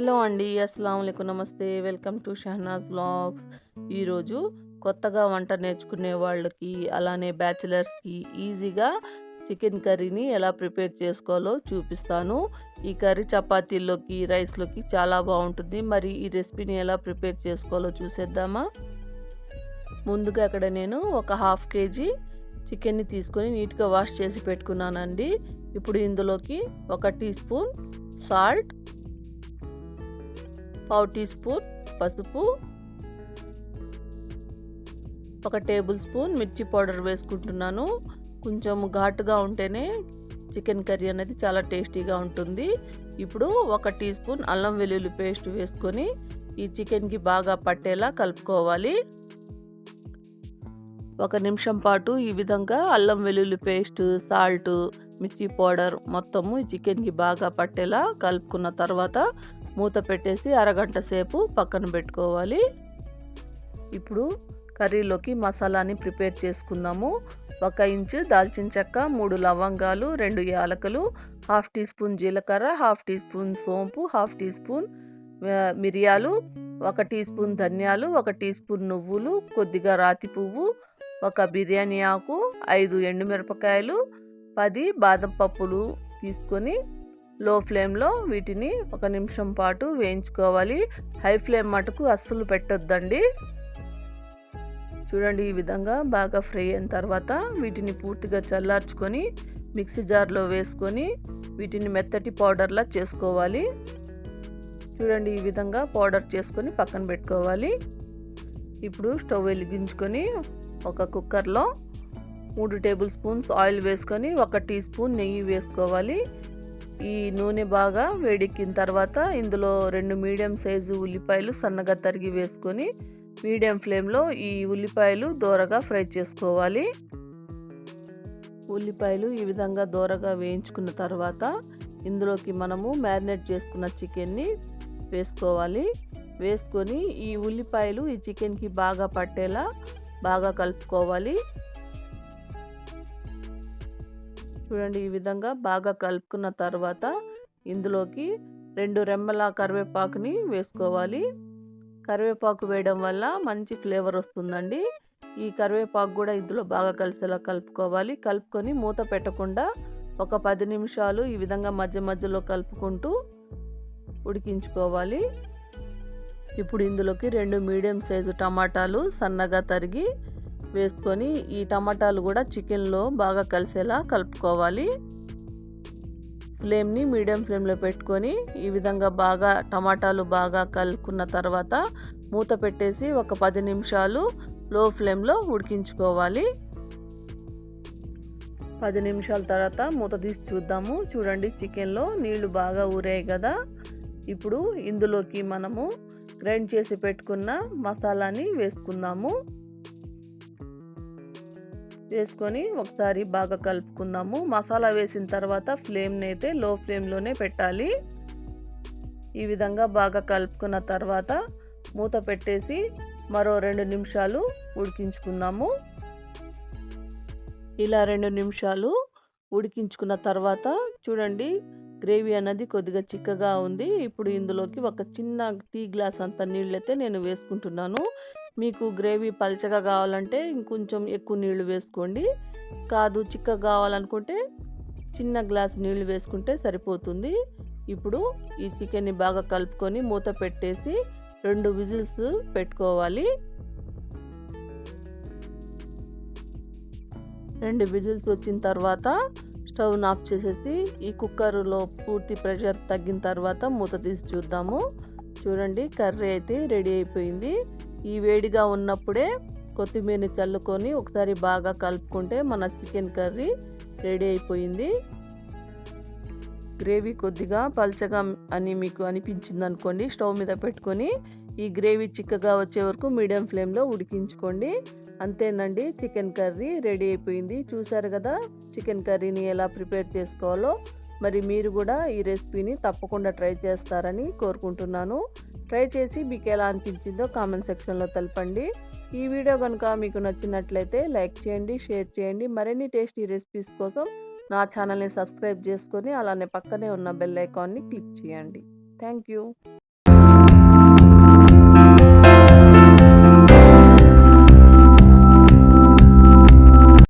Hello అండి. అస్సలాముఅలైకుం. నమస్తే. Welcome to Shahnaz vlogs. ఈరోజు కొత్తగా వంట నేర్చుకునే వాళ్ళకి, అలానే బ్యాచిలర్స్‌కి ఈజీగా చికెన్ కర్రీని ఎలా ప్రిపేర్ చేసుకోవాలో చూపిస్తాను. ఈ కర్రీ చపాతీల్లోకి, రైస్‌లోకి చాలా బాగుంటుంది. మరి ఈ రెసిపీని ఎలా ప్రిపేర్ చేసుకోవాలో చూసేద్దామా? ముందుగా అక్కడ నేను ఒక హాఫ్ కేజీ చికెన్ని తీసుకొని నీట్‌గా వాష్ చేసి పెట్టుకున్నానండి. ఇప్పుడు ఇందులోకి ఒక టీ స్పూన్ సాల్ట్, పావు టీ స్పూన్ పసుపు, ఒక టేబుల్ స్పూన్ మిర్చి పౌడర్ వేసుకుంటున్నాను. కొంచెం ఘాటుగా ఉంటేనే చికెన్ కర్రీ అనేది చాలా టేస్టీగా ఉంటుంది. ఇప్పుడు ఒక టీ స్పూన్ అల్లం వెల్లుల్లి పేస్ట్ వేసుకొని ఈ చికెన్కి బాగా పట్టేలా కలుపుకోవాలి. ఒక నిమిషం పాటు ఈ విధంగా అల్లం వెల్లుల్లి పేస్ట్, సాల్ట్, మిర్చి పౌడర్ మొత్తము ఈ చికెన్కి బాగా పట్టేలా కలుపుకున్న తర్వాత మూత పెట్టేసి అరగంట సేపు పక్కన పెట్టుకోవాలి. ఇప్పుడు కర్రీలోకి మసాలాని ప్రిపేర్ చేసుకుందాము. 1 ఇంచు దాల్చిన చెక్క, 3 లవంగాలు, 2 యాలకులు, హాఫ్ టీ స్పూన్ జీలకర్ర, హాఫ్ టీ స్పూన్ సోంపు, హాఫ్ టీ స్పూన్ మిరియాలు, 1 టీ స్పూన్ ధనియాలు, 1 టీ స్పూన్ నువ్వులు, కొద్దిగా రాతి పువ్వు, 1 బిర్యానీ ఆకు, 5 ఎండుమిరపకాయలు, 10 బాదం పప్పులు తీసుకొని లో ఫ్లేమ్లో వీటిని 1 నిమిషం పాటు వేయించుకోవాలి. హై ఫ్లేమ్ మటుకు అస్సలు పెట్టొద్దండి. చూడండి, ఈ విధంగా బాగా ఫ్రై అయిన తర్వాత వీటిని పూర్తిగా చల్లార్చుకొని మిక్సీ జార్లో వేసుకొని వీటిని మెత్తటి పౌడర్లా చేసుకోవాలి. చూడండి, ఈ విధంగా పౌడర్ చేసుకొని పక్కన పెట్టుకోవాలి. ఇప్పుడు స్టవ్ వెలిగించుకొని ఒక కుక్కర్లో 3 టేబుల్ స్పూన్స్ ఆయిల్ వేసుకొని 1 టీ స్పూన్ నెయ్యి వేసుకోవాలి. ఈ నూనె బాగా వేడెక్కిన తర్వాత ఇందులో 2 మీడియం సైజు ఉల్లిపాయలు సన్నగా తరిగి వేసుకొని మీడియం ఫ్లేమ్లో ఈ ఉల్లిపాయలు దోరగా ఫ్రై చేసుకోవాలి. ఉల్లిపాయలు ఈ విధంగా దోరగా వేయించుకున్న తర్వాత ఇందులోకి మనము మ్యారినేట్ చేసుకున్న చికెన్ని వేసుకోవాలి. వేసుకొని ఈ ఉల్లిపాయలు ఈ చికెన్కి బాగా పట్టేలా బాగా కలుపుకోవాలి. చూడండి, ఈ విధంగా బాగా కలుపుకున్న తర్వాత ఇందులోకి 2 రెమ్మల కరివేపాకుని వేసుకోవాలి. కరివేపాకు వేయడం వల్ల మంచి ఫ్లేవర్ వస్తుందండి. ఈ కరివేపాకు కూడా ఇందులో బాగా కలిసేలా కలుపుకోవాలి. కలుపుకొని మూత పెట్టకుండా ఒక 10 నిమిషాలు ఈ విధంగా మధ్య మధ్యలో కలుపుకుంటూ ఉడికించుకోవాలి. ఇప్పుడు ఇందులోకి 2 మీడియం సైజు టమాటాలు సన్నగా తరిగి వేసుకొని ఈ టమాటాలు కూడా చికెన్లో బాగా కలిసేలా కలుపుకోవాలి. ఫ్లేమ్ని మీడియం ఫ్లేమ్లో పెట్టుకొని ఈ విధంగా బాగా టమాటాలు బాగా కలుపుకున్న తర్వాత మూత పెట్టేసి ఒక 10 నిమిషాలు లో ఫ్లేమ్లో ఉడికించుకోవాలి. 10 నిమిషాల తర్వాత మూత తీసి చూద్దాము. చూడండి, చికెన్లో నీళ్లు బాగా ఊరాయి కదా. ఇప్పుడు ఇందులోకి మనము గ్రైండ్ చేసి పెట్టుకున్న మసాలాని వేసుకుందాము. వేసుకొని ఒకసారి బాగా కలుపుకుందాము. మసాలా వేసిన తర్వాత ఫ్లేమ్ని అయితే లో ఫ్లేమ్లోనే పెట్టాలి. ఈ విధంగా బాగా కలుపుకున్న తర్వాత మూత పెట్టేసి మరో 2 నిమిషాలు ఉడికించుకుందాము. ఇలా 2 నిమిషాలు ఉడికించుకున్న తర్వాత చూడండి, గ్రేవీ అన్నది కొద్దిగా చిక్కగా ఉంది. ఇప్పుడు ఇందులోకి ఒక చిన్న టీ గ్లాస్ అంత నీళ్ళైతే నేను వేసుకుంటున్నాను. మీకు గ్రేవీ పల్చగా కావాలంటే ఇంకొంచెం ఎక్కువ నీళ్లు వేసుకోండి. కాదు చిక్కగా కావాలనుకుంటే చిన్న గ్లాస్ నీళ్లు వేసుకుంటే సరిపోతుంది. ఇప్పుడు ఈ చికెన్ని బాగా కలుపుకొని మూత పెట్టేసి 2 విజిల్స్ పెట్టుకోవాలి. 2 విజిల్స్ వచ్చిన తర్వాత స్టవ్ని ఆఫ్ చేసేసి ఈ కుక్కర్లో పూర్తి ప్రెషర్ తగ్గిన తర్వాత మూత తీసి చూద్దాము. చూడండి, కర్రీ అయితే రెడీ అయిపోయింది. ఈ వేడిగా ఉన్నప్పుడే కొత్తిమీరని చల్లుకొని ఒకసారి బాగా కలుపుకుంటే మన చికెన్ కర్రీ రెడీ అయిపోయింది. గ్రేవీ కొద్దిగా పల్చగా అని మీకు అనిపించింది అనుకోండి, స్టవ్ మీద పెట్టుకొని ఈ గ్రేవీ చిక్కగా వచ్చే వరకు మీడియం ఫ్లేమ్లో ఉడికించుకోండి. అంతేనండి, చికెన్ కర్రీ రెడీ అయిపోయింది. చూసారు కదా చికెన్ కర్రీని ఎలా ప్రిపేర్ చేసుకోవాలో. మరి మీరు కూడా ఈ రెసిపీని తప్పకుండా ట్రై చేస్తారని కోరుకుంటున్నాను. ట్రై చేసి మీకు ఎలా అనిపించిందో కామెంట్ సెక్షన్లో తెలపండి. ఈ వీడియో కనుక మీకు నచ్చినట్లయితే లైక్ చేయండి, షేర్ చేయండి. మరిన్ని టేస్టీ రెసిపీస్ కోసం నా ఛానల్ని సబ్స్క్రైబ్ చేసుకొని అలానే పక్కనే ఉన్న బెల్ ఐకాన్ని క్లిక్ చేయండి. Thank you.